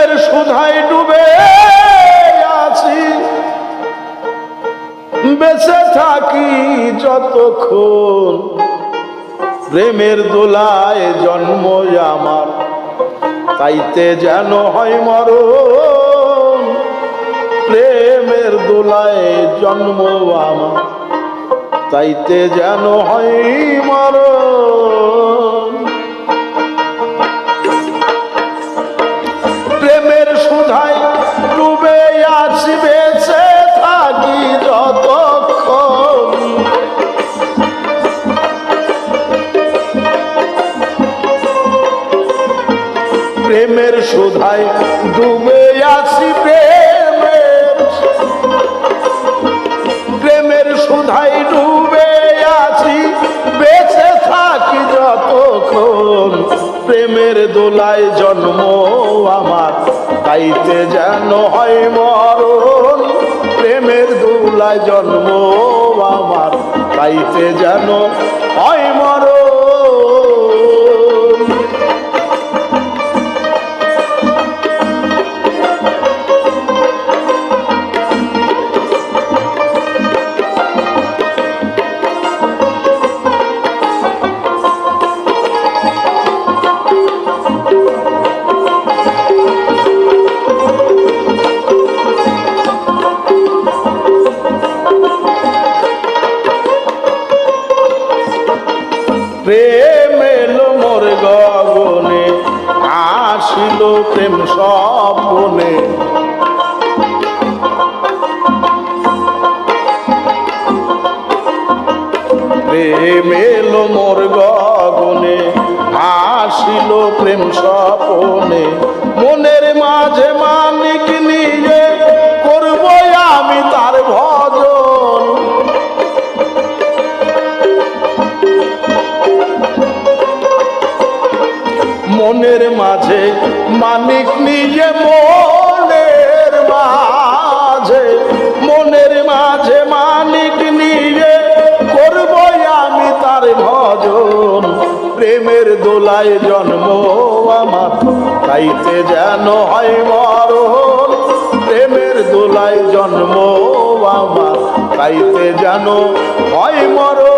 প্রেমের সুধায় ডুবে আছি, বেঁচে থাকি যতক্ষণ প্রেমের দোলায় জন্ম আমার, তাইতে যেন হয় মরণ। প্রেমের দোলায় জন্ম আমার, তাইতে যেন হয় মরণ। প্রেমের সুধায় ডুবে আছি, বেঁচে থাকি যতক্ষণ প্রেমের সুধায় ডুবে আছি, প্রেমের সুধায় ডুবে আছি, বেঁচে থাকি যতক্ষণ প্রেমের দোলায় জন্ম আমার, তাইতে যেন হয় মরণ। প্রেমের দোলায় জন্ম আমার, তাইতে যেন হয় মরণ। প্রেম এলো মোর গগনে, আসিল প্রেম স্বপ্নে। প্রেম এলো মোর গগনে, আসিল প্রেম স্বপ্নে। মনের মাঝে মানিক নিয়ে করব আমি তার ভজন। মনের মাঝে মানিক নিয়ে, মনের মাঝে, মনের মাঝে মানিক নিয়ে করব আমি তার ভজন। প্রেমের দোলায় জন্ম আমার, তাইতে যেন হয় মরণ। প্রেমের দোলায় জন্ম আমার, তাইতে যেন হয় মরণ।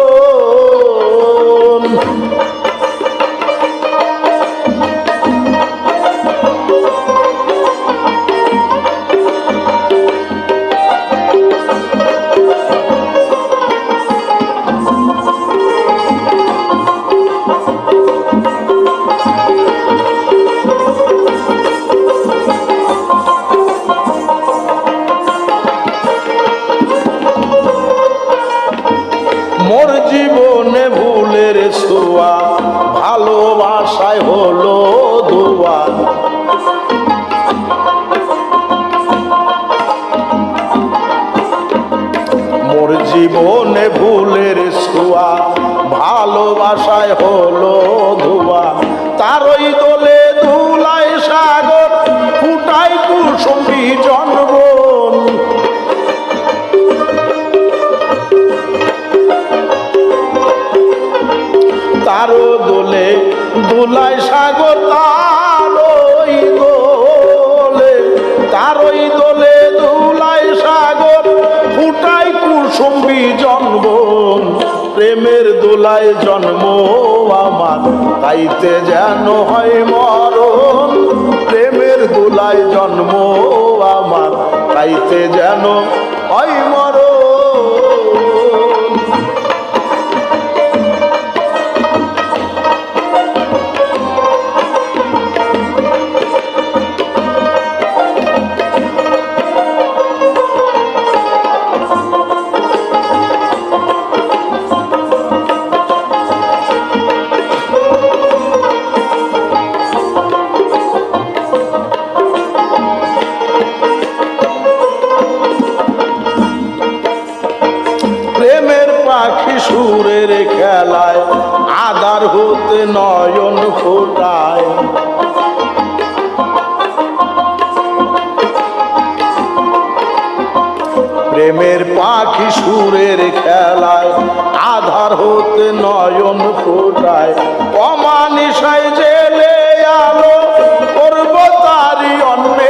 মোর জীবনে ভুলের ছোঁয়া, ভালোবাসায় হলো ধোয়া। মোর জীবনে ভুলের ছোঁয়া, ভালোবাসায় হলো ধোয়া। তারই দোলে ধুলায় সাগর, ফুটাই কুসুম জনবন। তারো দোলে দোলায় সাগর, তারই দোলে, তারই দোলে দোলায় সাগর, ফুটাই কুসুম জনবন। প্রেমের দোলায় জন্ম আমার, তাইতে যেন হয় মরণ। প্রেমের দোলায় জন্ম আমার, তাইতে যেন হয় মরণ। পাখি সুরের খেলায়, আধার হতে নয়ন ফোটায়। প্রেমের পাখি সুরের খেলায়, আধার হতে নয়ন ফোটায়। অমানিসায় জেলে আলো করব তারি অন্যে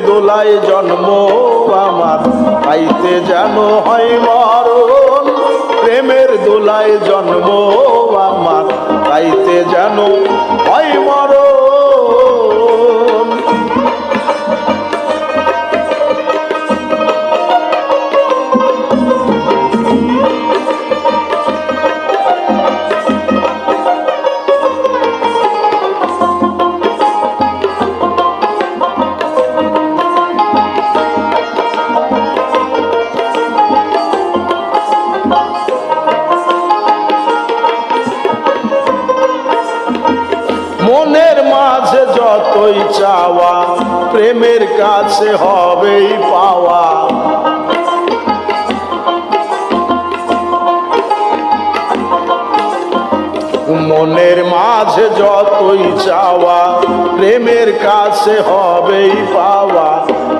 দোলায় জন্ম আমার, পাইতে যেন হয় মরণ। প্রেমের দোলায় জন্ম আমার, পাইতে যেন হয় মরণ। মনের মাঝে যতই চাওয়া, প্রেমের কাছে হবেই পাওয়া। মনের মাঝে যতই চাওয়া, প্রেমের কাছে হবেই পাওয়া।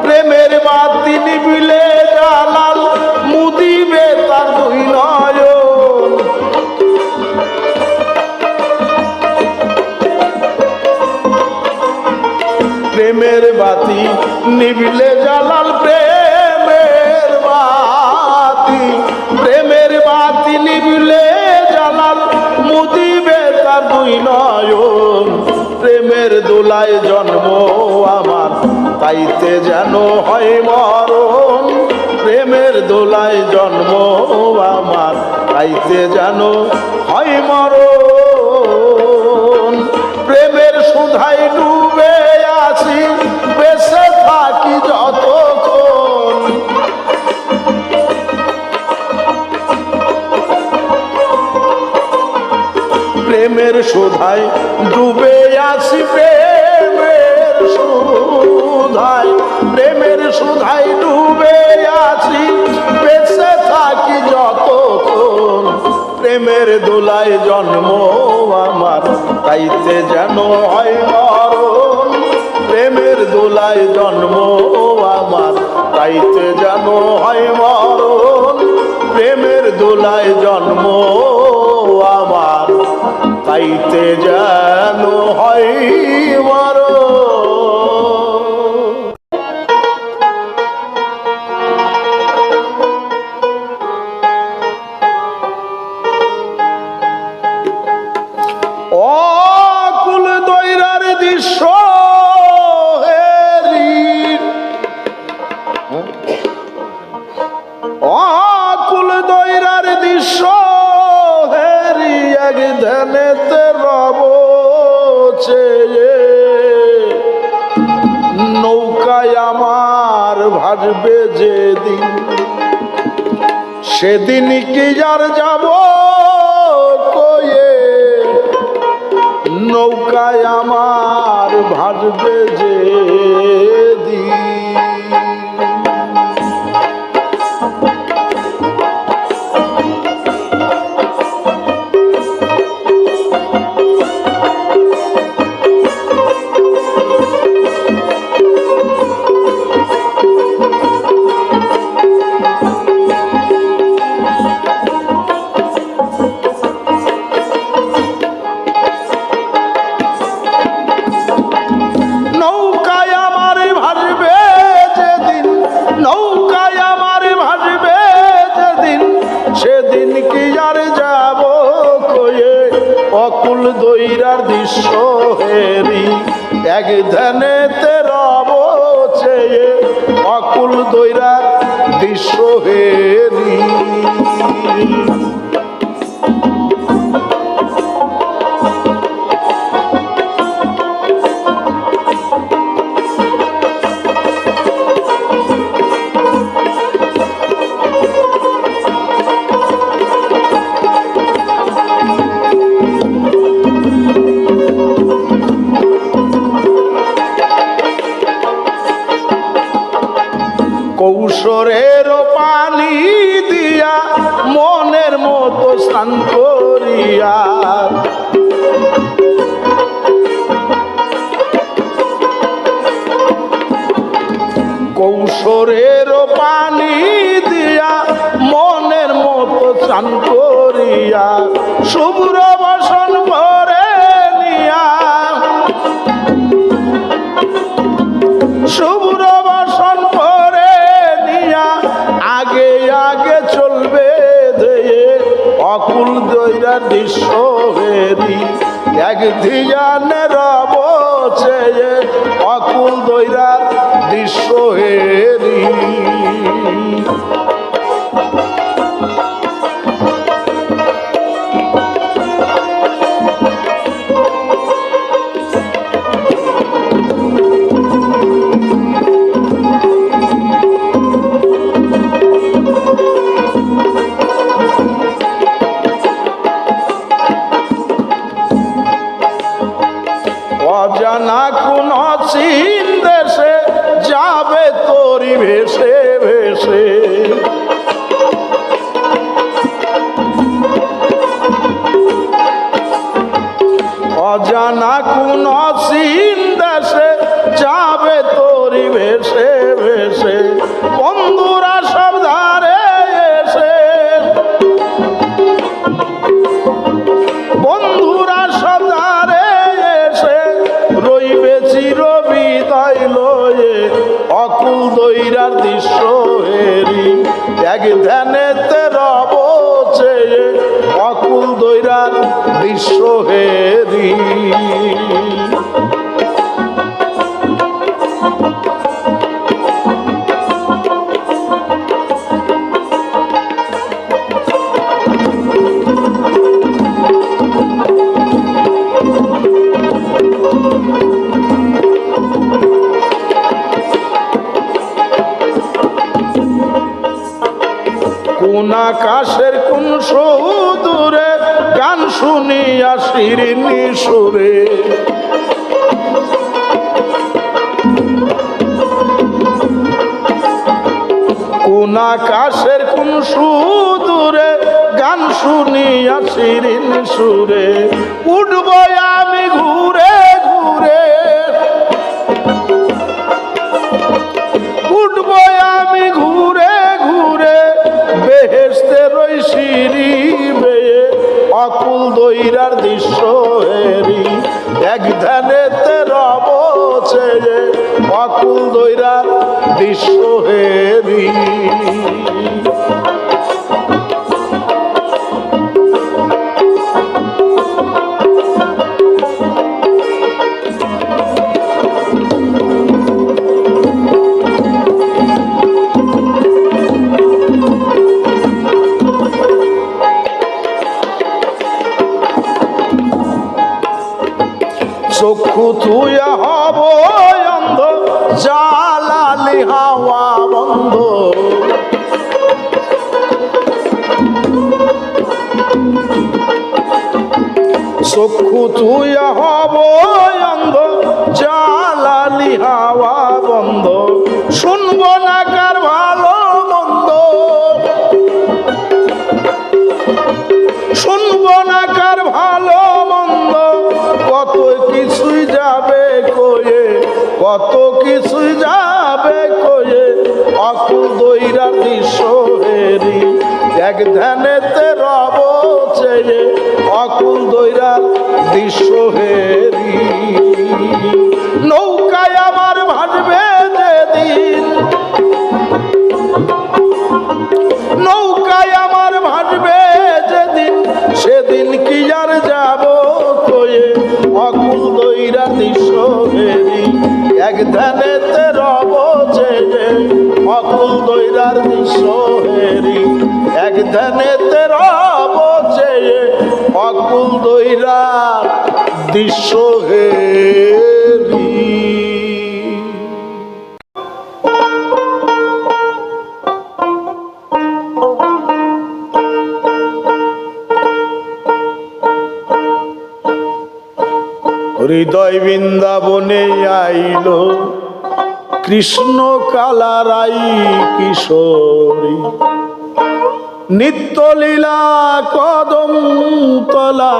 প্রেমের বাতি নিভিলে জালাল মুদিবে তার দুই নয়ন। প্রেমের বাতি নিভিলে জালাল, প্রেমের বাতি, প্রেমের বাতি নিভিলে জালাল মুদিবে তার দুই নয়ন। প্রেমের দোলায় জন্ম আমার, তাইতে যেন হয় মরণ। প্রেমের দোলায় জন্ম আমার, তাইতে যেন হয় মরণ। প্রেমের সুধাই ডুবে আছি, বেঁচে থাকি যতক্ষণ। প্রেমের সুধাই ডুবে আছি, প্রেমের সুধাই, প্রেমের সুধাই ডুবে আছি, বেঁচে থাকি যতক্ষণ। প্রেমের দোলায় জন্ম আমার, তাইতে যেন হয় মরণ। প্রেমের দোলায় জন্ম আমার, তাইতে যেন হয় মরণ। প্রেমের দোলায় জন্ম আমার, তাইতে যেন হয় মরণ। অকুল দৈরার দৃশ্য অকুল দৈরার দৃশ্য হেরি, এক ধ্যানেতে রব চেয়ে। নৌকায় আমার ভাসবে যেদিন, সেদিন কি আর যাব কয়ে। নৌকায় আমার ভাসবে যেদিন। অকুল দৈরার দৃশ্য হেরি, এক ধ্যানেতে রব চেয়ে। অকুল দৈরার দৃশ্য হেরি। কৌশলের পানি দিয়া মনের মতো স্নান করিয়া। কৌশলের পানি দিয়া মনের মতো স্নান করিয়া, শুভ্র বসন ভরে নিয়া, শুভ্র অকুল দৈরার দৃশ্য হেরি এক ধিয়ানের অবচে অকুল দৈরার দৃশ্য হেরি অজানা কোন চীন দেশে যাবে তোরি ভেসে ভেসে অজানা কোন চীন দেশে যাবে তোরি ভেসে ভেসে বন্ধুরা সব ধারে এসে বন্ধুরা সব ধারে এসে রইবে চির বিদায় লয়ে অকুল দৈরার দৃশ্য হেরি এক ধ্যানেতে রব চেয়ে অকুল দৈরার দৃশ্য হেরি কোন আকাশের কোন সুদূরে গান শুনিয়া শিরিনি সুরে কোন আকাশের কোন সুদূরে গান শুনিয়া শিরিনি সুরে উঠব আমি ঘুরে ঘুরে উঠব আমি ঘুরে ঘুরে বেহেশতের ওই সিঁড়ি বেয়ে অকুল দৈরার দৃশ্য হেরি এক ধ্যানেতে রব চেয়ে অকুল দৈরার দৃশ্য হেরি চক্ষু তুয়া হব অন্ধ জালালি হাওয়া বন্ধ চক্ষু তুয়া হব অন্ধ জালালি হাওয়া বন্ধ শুনব না কার ভালো মন্দ শুনব না কার ভালো মন্দ কত কিছুই যাবে কয়ে কত কিছুই যাবে কয়ে অকুল দৈরার দৃশ্য হেরি এক ধ্যানেতে রব চেয়ে অকুল দৈরার দৃশ্য হেরি নৌকায় আমার ভাসবে যেদিন নৌকায় আমার ভাসবে যেদিন সেদিন কি আর যাব কয়ে অকুল দৈরার দৃশ্য হেরি এক ধ্যানেতে রব চেয়ে অকুল দৈরার দৃশ্য হেরি এক ধ্যানেতে রব চেয়ে অকুল দৈরার দৃশ্য হেরি হৃদয় বৃন্দাবনে আইল কৃষ্ণ কালারাই কিশোরী নিত্য লীলা কদম তলা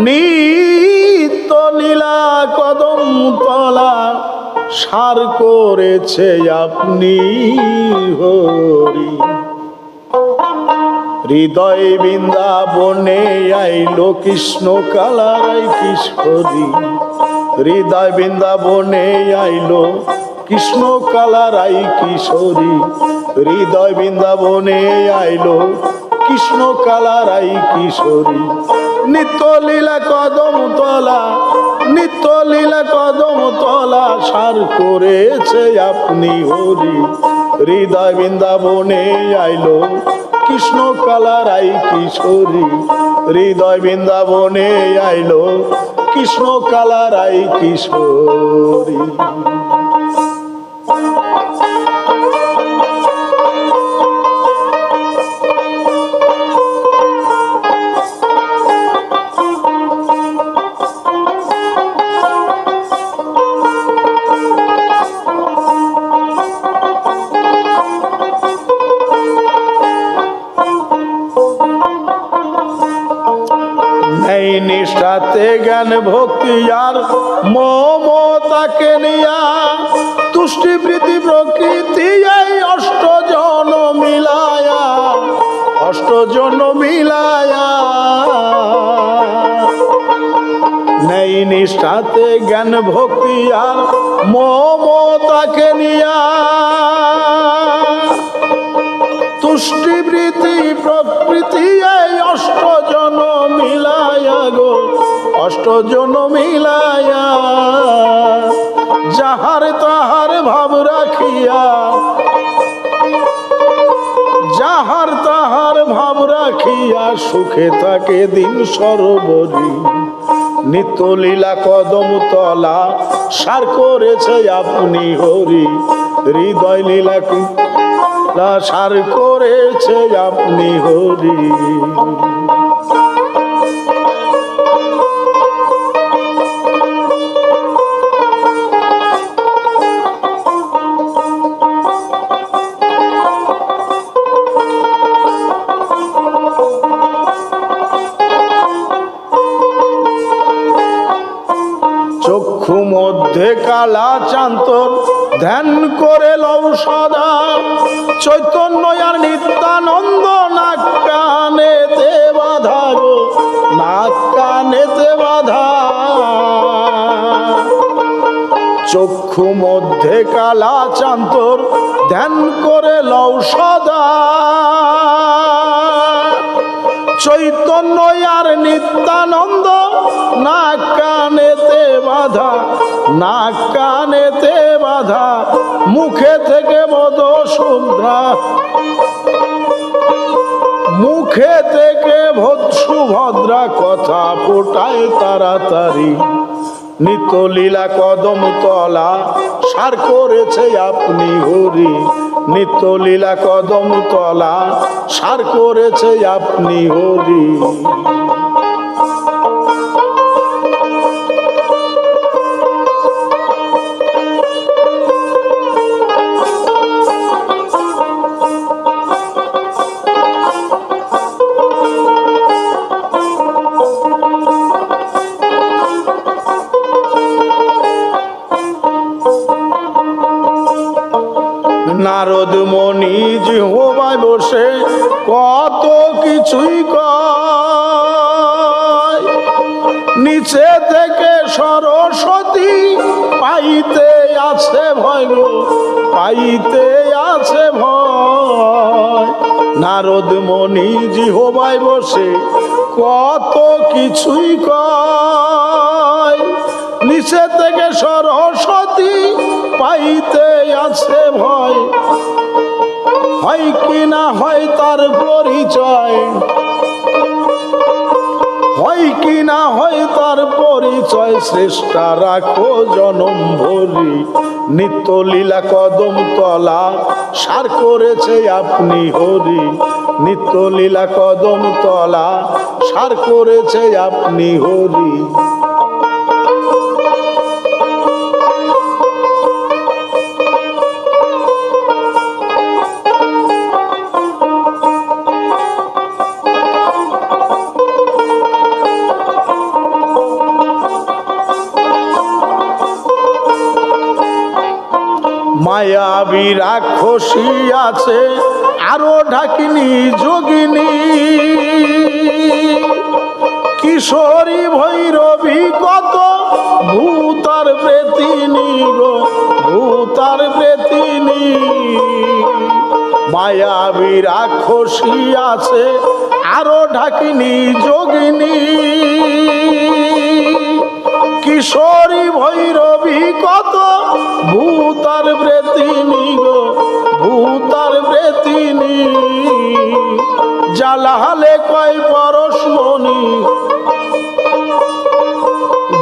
নিত্য লীলা কদম তলা সার করেছে আপনি হরি হৃদয় বৃন্দাবনে আইলো কৃষ্ণ কালাই কিশোরী হৃদয় বৃন্দাবনে আইলো কৃষ্ণ কালারাই কিশোরী হৃদয় বৃন্দাবনে আইলো কৃষ্ণ কালারাই কিশোরী। নিত্য লীলা কদম তলা, নিত্য লীলা কদম তলা, সার করেছে আপনি হরি। হৃদয় বৃন্দাবনে আইলো কৃষ্ণ কালারাই কিশোরী। হৃদয় বৃন্দাবনে আইলো কৃষ্ণ কালারাই কিশোরী। এই নিষ্ঠাতে জ্ঞান ভক্তি আর মমতাকে নিয়া, তুষ্টি প্রীতি প্রকৃতি এই অষ্টজন মিলায়া, অষ্টজন মিলায়া। নেই নিষ্ঠাতে জ্ঞান ভক্তি আর মমতাকে নিয়া, তুষ্টি প্রীতি প্রকৃতি এই অষ্টজন মিলায়া গো, অষ্টজন মিলায়া। যাহার তাহার ভাব রাখিয়া, যাহার তাহার ভাব রাখিয়া, সুখে থাকে দিন সরবরি। নিত্য লীলা কদম তলা, সার করেছে আপনি হরি। হৃদয় লীলা সার করেছে আপনি হরি। চক্ষু মধ্যে কালা চান্তর, ধ্যান করে লও সদা। চৈতন্য আর নিত্যানন্দ, নাক কানেতে বাধা গো, নাক কানেতে বাধা। চক্ষু মধ্যে কালা চান্তর, ধ্যান করে লও সদা। চৈতন্য আর নিত্যানন্দ, নাক কানেতে বাধা, নাক কানেতে বাধা। মুখে থেকে মধুসূদনা, মুখে থেকে সুভদ্রা কথা ফোটায় তাড়াতাড়ি। নিত্য লীলা কদম তলা, সার করেছে আপনি হরি। নিত্য লীলা কদম তলা, সার করেছে আপনি হরি। নারদ মণি জিহ্বায় বসে কত কিছুই কয়। নিচে থেকে সরস্বতী পাইতে আছে ভয় গো, পাইতে আছে ভয়। নারদ মণি জিহ্বায় বসে কত কিছুই কয়। নিচে থেকে সরস্বতী পাইতে আছে ভয়। হয় কি না হয় তার পরিচয়, হয় কি না হয় তার পরিচয়। শ্রেষ্ঠা রাখো জনম ভরি। নিত্য লীলা কদম তলা, সার করেছে আপনি হরি। নিত্য লীলা কদম তলা, সার করেছে আপনি হরি। মায়াবী রাক্ষসী আছে আরো ঢাকিনী যোগিনী। কিশোরী ভৈরবী কত ভূতার প্রেতিনী গো, ভূতার প্রেতিনী। মায়াবী রাক্ষসী আছে আরো ঢাকিনী যোগিনী, কিশোরী ভৈরবী কত ভূতার প্রেতিনী গো ভূতার প্রেতিনী। জালালে কয় পরশমণি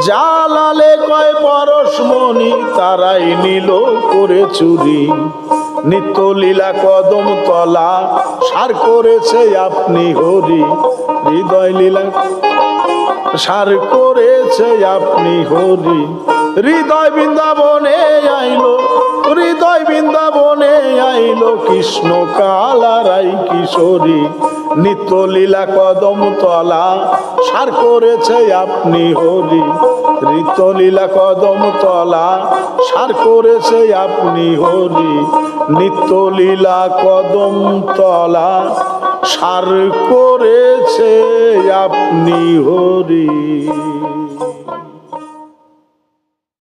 জালালে কয় পরশমণি তারাই নিল করে চুরি। নিত্য লীলা কদম তলা সার করেছে আপনি হরি, হৃদয় লীলা সার করেছে আপনি হরি। হৃদয় বৃন্দাবনে আইলো হৃদয় বৃন্দাবনে আইলো কৃষ্ণ কালারাই কিশোরী। নিত্য লীলা কদম তলা সার করেছে আপনি হরি, নিত্য লীলা কদম তলা সার করেছে আপনি হরি। নিত্য লীলা কদম তলা সার করেছে আপনি হরি।